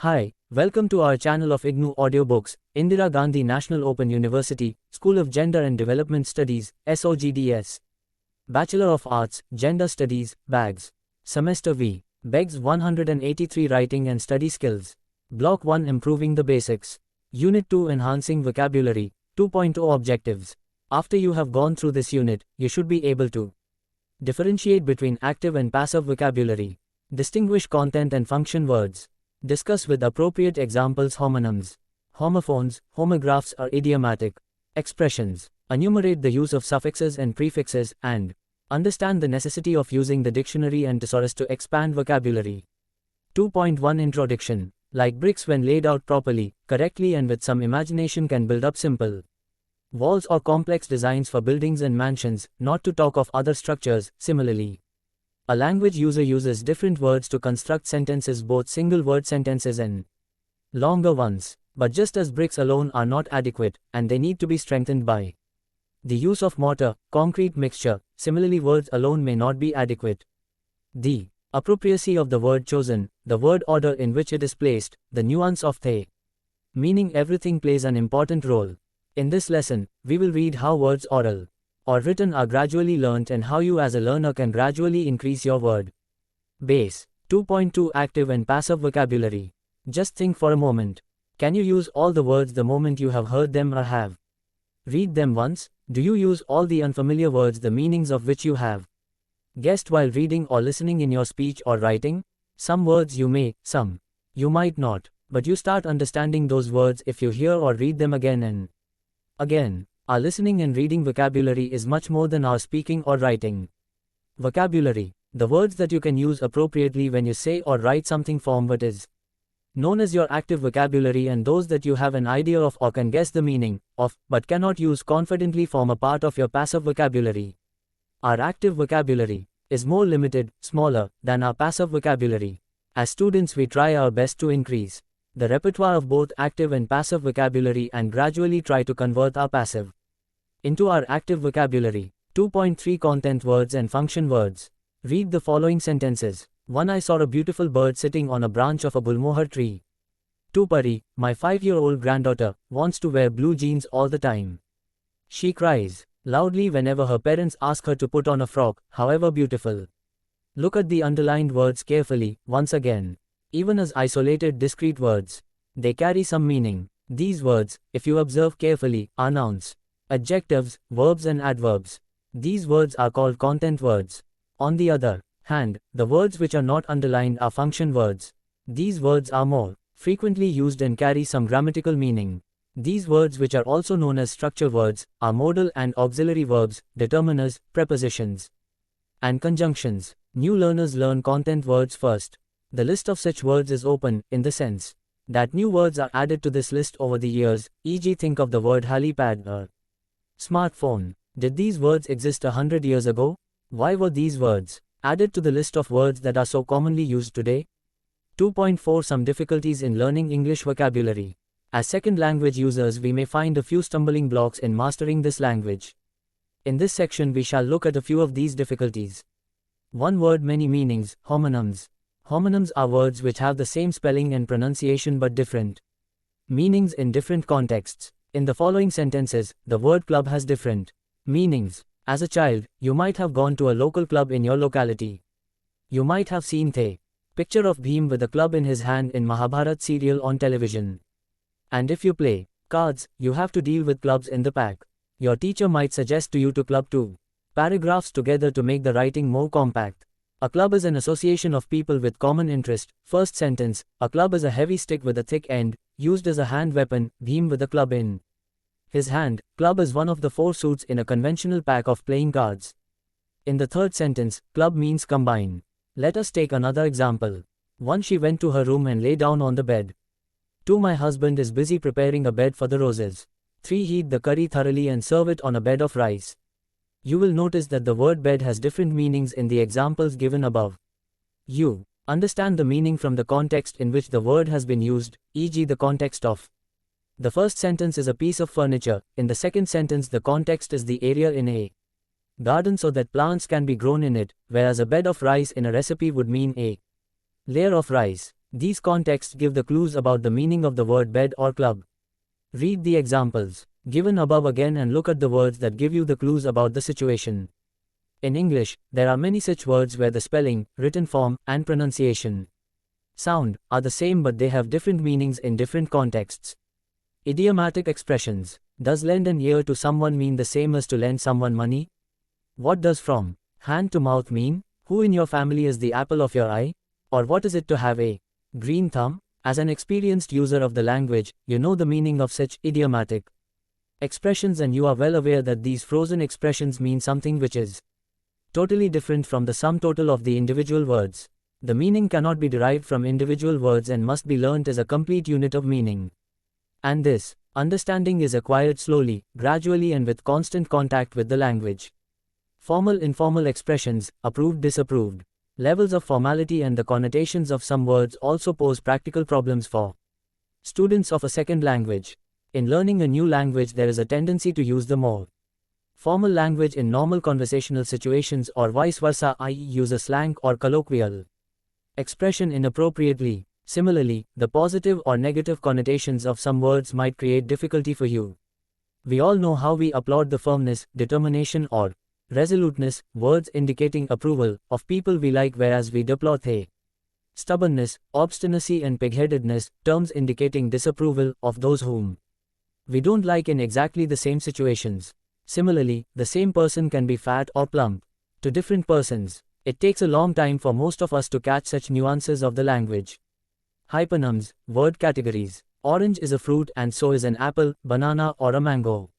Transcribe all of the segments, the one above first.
Hi, welcome to our channel of IGNOU Audiobooks, Indira Gandhi National Open University, School of Gender and Development Studies, SOGDS. Bachelor of Arts, Gender Studies, BAGS. Semester V. BEGS 183 Writing and Study Skills. Block 1 Improving the Basics. Unit 2 Enhancing Vocabulary, 2.0 Objectives. After you have gone through this unit, you should be able to differentiate between active and passive vocabulary. Distinguish content and function words. Discuss with appropriate examples homonyms, homophones, homographs or idiomatic expressions. Enumerate the use of suffixes and prefixes, and understand the necessity of using the dictionary and thesaurus to expand vocabulary. 2.1 Introduction. Like bricks, when laid out properly, correctly and with some imagination, can build up simple walls or complex designs for buildings and mansions, not to talk of other structures. Similarly, a language user uses different words to construct sentences, both single-word sentences and longer ones. But just as bricks alone are not adequate, and they need to be strengthened by the use of mortar, concrete mixture, similarly words alone may not be adequate. The appropriacy of the word chosen, the word order in which it is placed, the nuance of the meaning, everything plays an important role. In this lesson, we will read how words oral or written are gradually learnt and how you as a learner can gradually increase your word base. 2.2 Active and passive vocabulary. Just think for a moment. Can you use all the words the moment you have heard them or have read them once? Do you use all the unfamiliar words the meanings of which you have guessed while reading or listening in your speech or writing? Some words you may, some you might not, but you start understanding those words if you hear or read them again and again. Our listening and reading vocabulary is much more than our speaking or writing vocabulary. The words that you can use appropriately when you say or write something form what is known as your active vocabulary, and those that you have an idea of or can guess the meaning of, but cannot use confidently, form a part of your passive vocabulary. Our active vocabulary is more limited, smaller, than our passive vocabulary. As students, we try our best to increase the repertoire of both active and passive vocabulary and gradually try to convert our passive into our active vocabulary. 2.3 Content words and function words. Read the following sentences. 1. I saw a beautiful bird sitting on a branch of a gulmohar tree. 2. Pari, my 5-year-old granddaughter, wants to wear blue jeans all the time. She cries loudly whenever her parents ask her to put on a frock, however beautiful. Look at the underlined words carefully, once again. Even as isolated discrete words, they carry some meaning. These words, if you observe carefully, are nouns, adjectives, verbs and adverbs. These words are called content words. On the other hand, the words which are not underlined are function words. These words are more frequently used and carry some grammatical meaning. These words, which are also known as structure words, are modal and auxiliary verbs, determiners, prepositions, and conjunctions. New learners learn content words first. The list of such words is open, in the sense that new words are added to this list over the years, e.g. think of the word helipad or smartphone. Did these words exist 100 years ago? Why were these words added to the list of words that are so commonly used today? 2.4 Some difficulties in learning English vocabulary. As second language users, we may find a few stumbling blocks in mastering this language. In this section, we shall look at a few of these difficulties. One word, many meanings. Homonyms. Homonyms are words which have the same spelling and pronunciation but different meanings in different contexts. In the following sentences, the word club has different meanings. As a child, you might have gone to a local club in your locality. You might have seen the picture of Bhim with a club in his hand in Mahabharat serial on television. And if you play cards, you have to deal with clubs in the pack. Your teacher might suggest to you to club two paragraphs together to make the writing more compact. A club is an association of people with common interest. First sentence, a club is a heavy stick with a thick end, used as a hand weapon, Bhim with a club in his hand. Club is one of the 4 suits in a conventional pack of playing cards. In the third sentence, club means combine. Let us take another example. 1. She went to her room and lay down on the bed. 2. My husband is busy preparing a bed for the roses. 3. Heat the curry thoroughly and serve it on a bed of rice. You will notice that the word bed has different meanings in the examples given above. You understand the meaning from the context in which the word has been used, e.g. the context of the first sentence is a piece of furniture. In the second sentence, the context is the area in a garden so that plants can be grown in it, whereas a bed of rice in a recipe would mean a layer of rice. These contexts give the clues about the meaning of the word bed or club. Read the examples given above again and look at the words that give you the clues about the situation. In English, there are many such words where the spelling, written form, and pronunciation, sound are the same but they have different meanings in different contexts. Idiomatic expressions. Does lend an ear to someone mean the same as to lend someone money? What does from hand to mouth mean? Who in your family is the apple of your eye? Or what is it to have a green thumb? As an experienced user of the language, you know the meaning of such idiomatic expressions and you are well aware that these frozen expressions mean something which is totally different from the sum total of the individual words. The meaning cannot be derived from individual words and must be learnt as a complete unit of meaning. And this understanding is acquired slowly, gradually and with constant contact with the language. Formal informal expressions, approved disapproved. Levels of formality and the connotations of some words also pose practical problems for students of a second language. In learning a new language there is a tendency to use the more formal language in normal conversational situations or vice versa, i.e. use a slang or colloquial expression inappropriately. Similarly, the positive or negative connotations of some words might create difficulty for you. We all know how we applaud the firmness, determination or resoluteness, words indicating approval, of people we like whereas we deplore the stubbornness, obstinacy and pigheadedness, terms indicating disapproval, of those whom we don't like in exactly the same situations. Similarly, the same person can be fat or plump. To different persons, it takes a long time for most of us to catch such nuances of the language. Hyponyms, word categories. Orange is a fruit and so is an apple, banana or a mango.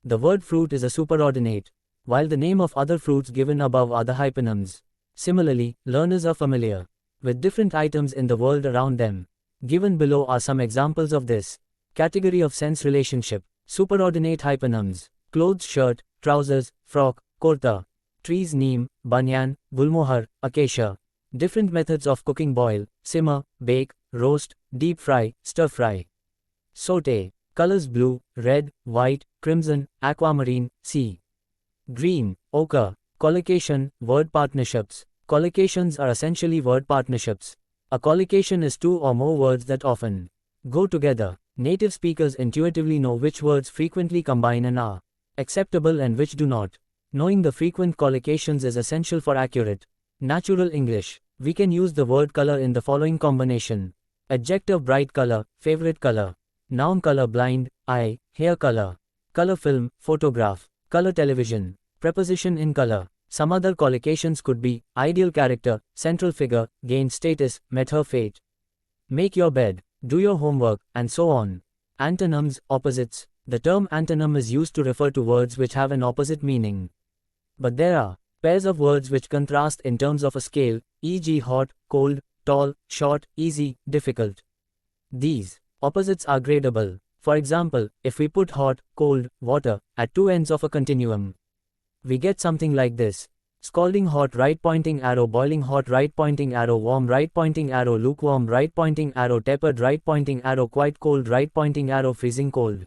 The word fruit is a superordinate, while the name of other fruits given above are the hyponyms. Similarly, learners are familiar with different items in the world around them. Given below are some examples of this. Category of sense relationship. Superordinate hyponyms. Clothes shirt, trousers, frock, kurta. Trees neem, banyan, gulmohar, acacia. Different methods of cooking: boil, simmer, bake, roast, deep fry, stir fry. Saute. Colors: blue, red, white, crimson, aquamarine, sea green, ochre. Collocation, word partnerships. Collocations are essentially word partnerships. A collocation is two or more words that often go together. Native speakers intuitively know which words frequently combine and are acceptable and which do not. Knowing the frequent collocations is essential for accurate natural English. We can use the word color in the following combination. Adjective: bright color, favorite color. Noun: color blind, eye, hair color. Color film, photograph. Color television. Preposition: in color. Some other collocations could be ideal character, central figure, gained status, met her fate, make your bed, do your homework, and so on. Antonyms, opposites. The term antonym is used to refer to words which have an opposite meaning. But there are pairs of words which contrast in terms of a scale, e.g. hot, cold, tall, short, easy, difficult. These opposites are gradable. For example, if we put hot, cold, water at two ends of a continuum, we get something like this. Scalding hot right pointing arrow, boiling hot right pointing arrow, warm right pointing arrow, lukewarm right pointing arrow, tepid right pointing arrow, quite cold right pointing arrow, freezing cold.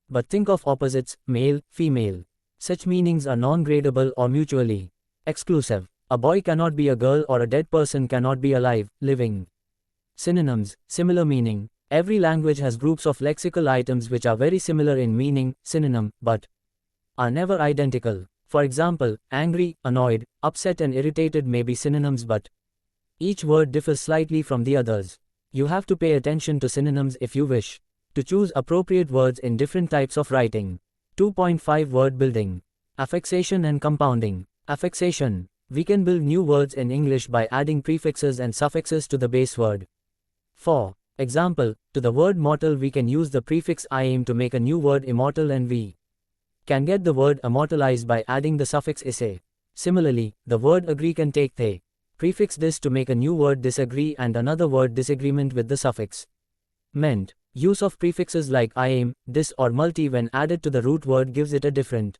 But think of opposites, male, female. Such meanings are non-gradable or mutually exclusive. A boy cannot be a girl or a dead person cannot be alive, living. Synonyms, similar meaning. Every language has groups of lexical items which are very similar in meaning, synonym, but are never identical. For example, angry, annoyed, upset and irritated may be synonyms but each word differs slightly from the others. You have to pay attention to synonyms if you wish to choose appropriate words in different types of writing. 2.5 Word building. Affixation and compounding. Affixation. We can build new words in English by adding prefixes and suffixes to the base word. For example, to the word mortal we can use the prefix "im" to make a new word immortal, and we can get the word immortalized by adding the suffix "ise." Similarly, the word agree can take the prefix "dis" to make a new word disagree and another word disagreement with the suffix "ment." Use of prefixes like "im," "dis" or "multi" when added to the root word gives it a different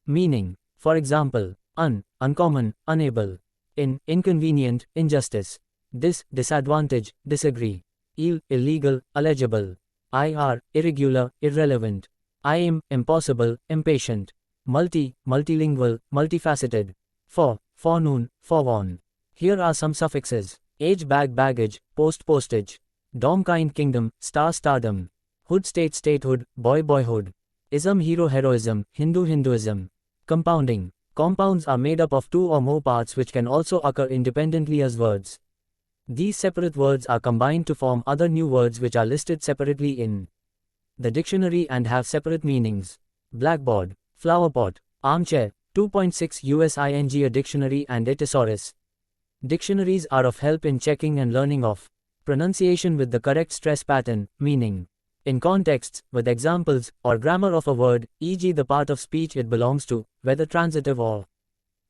meaning. For example, uncommon, unable. Inconvenient, injustice. Disadvantage, disagree. Illegal, illegible. Irregular, irrelevant. Impossible, impatient. Multilingual, multifaceted. Forenoon, forewarn. Here are some suffixes. Age bag baggage, post postage. Dom kind kingdom, star stardom. Hood state statehood, boy boyhood. Ism hero heroism, Hindu Hinduism. Compounding. Compounds are made up of two or more parts which can also occur independently as words. These separate words are combined to form other new words which are listed separately in the dictionary and have separate meanings. Blackboard, flowerpot, armchair, 2.6 USING. A dictionary and a thesaurus. Dictionaries are of help in checking and learning of pronunciation with the correct stress pattern, meaning, in contexts, with examples, or grammar of a word, e.g. the part of speech it belongs to, whether transitive or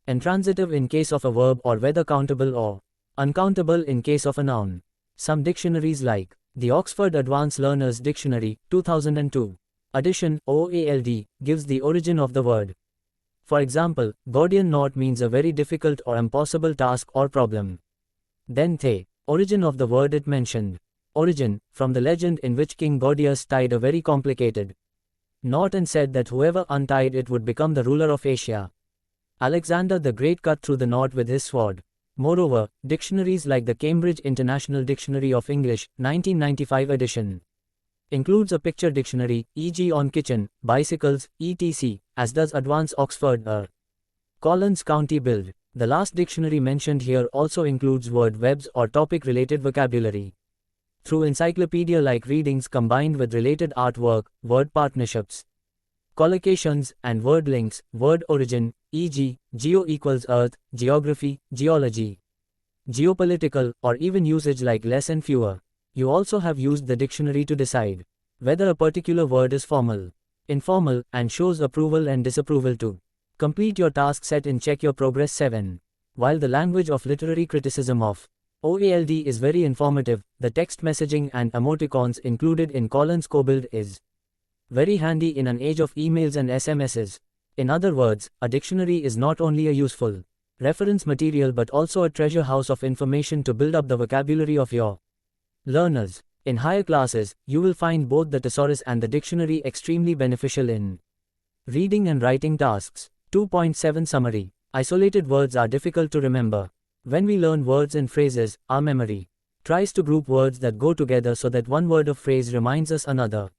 intransitive in case of a verb, or whether countable or uncountable in case of a noun. Some dictionaries like the Oxford Advanced Learners Dictionary, 2002. Edition, OALD, gives the origin of the word. For example, Gordian knot means a very difficult or impossible task or problem. Then the origin of the word it mentioned. Origin, from the legend in which King Gordius tied a very complicated knot and said that whoever untied it would become the ruler of Asia. Alexander the Great cut through the knot with his sword. Moreover, dictionaries like the Cambridge International Dictionary of English, 1995 edition, includes a picture dictionary, e.g. on kitchen, bicycles, etc., as does Advanced Oxford Collins County Build. The last dictionary mentioned here also includes word webs or topic-related vocabulary. Through encyclopedia-like readings combined with related artwork, word partnerships, collocations, and word links, word origin, e.g., geo equals earth, geography, geology, geopolitical, or even usage like less and fewer. You also have used the dictionary to decide whether a particular word is formal, informal, and shows approval and disapproval too. Complete your task set in Check Your Progress 7. While the language of literary criticism of OALD is very informative, the text messaging and emoticons included in Collins CoBuild is very handy in an age of emails and SMSs. In other words, a dictionary is not only a useful reference material but also a treasure house of information to build up the vocabulary of your learners. In higher classes, you will find both the thesaurus and the dictionary extremely beneficial in reading and writing tasks. 2.7 Summary. Isolated words are difficult to remember. When we learn words and phrases, our memory tries to group words that go together so that one word or phrase reminds us another.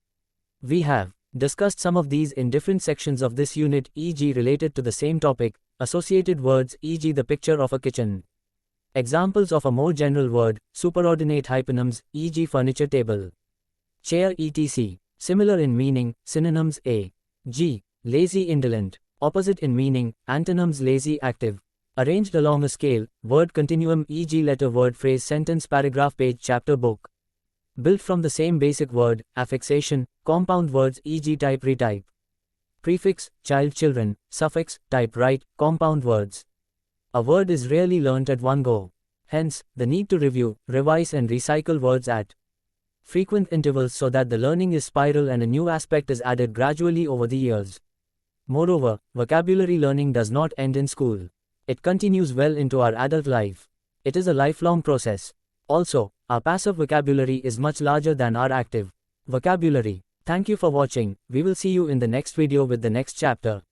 We have discussed some of these in different sections of this unit, e.g. related to the same topic, associated words, e.g. the picture of a kitchen. Examples of a more general word, superordinate hyponyms, e.g. furniture table, chair, etc. Similar in meaning, synonyms a. g. Lazy indolent. Opposite in meaning, antonyms lazy active. Arranged along a scale, word continuum, e.g. letter word phrase sentence paragraph page chapter book. Built from the same basic word, affixation, compound words, e.g. type retype. Prefix, child children, suffix, type write, compound words. A word is rarely learnt at one go. Hence, the need to review, revise and recycle words at frequent intervals so that the learning is spiral and a new aspect is added gradually over the years. Moreover, vocabulary learning does not end in school. It continues well into our adult life. It is a lifelong process. Also, our passive vocabulary is much larger than our active vocabulary. Thank you for watching. We will see you in the next video with the next chapter.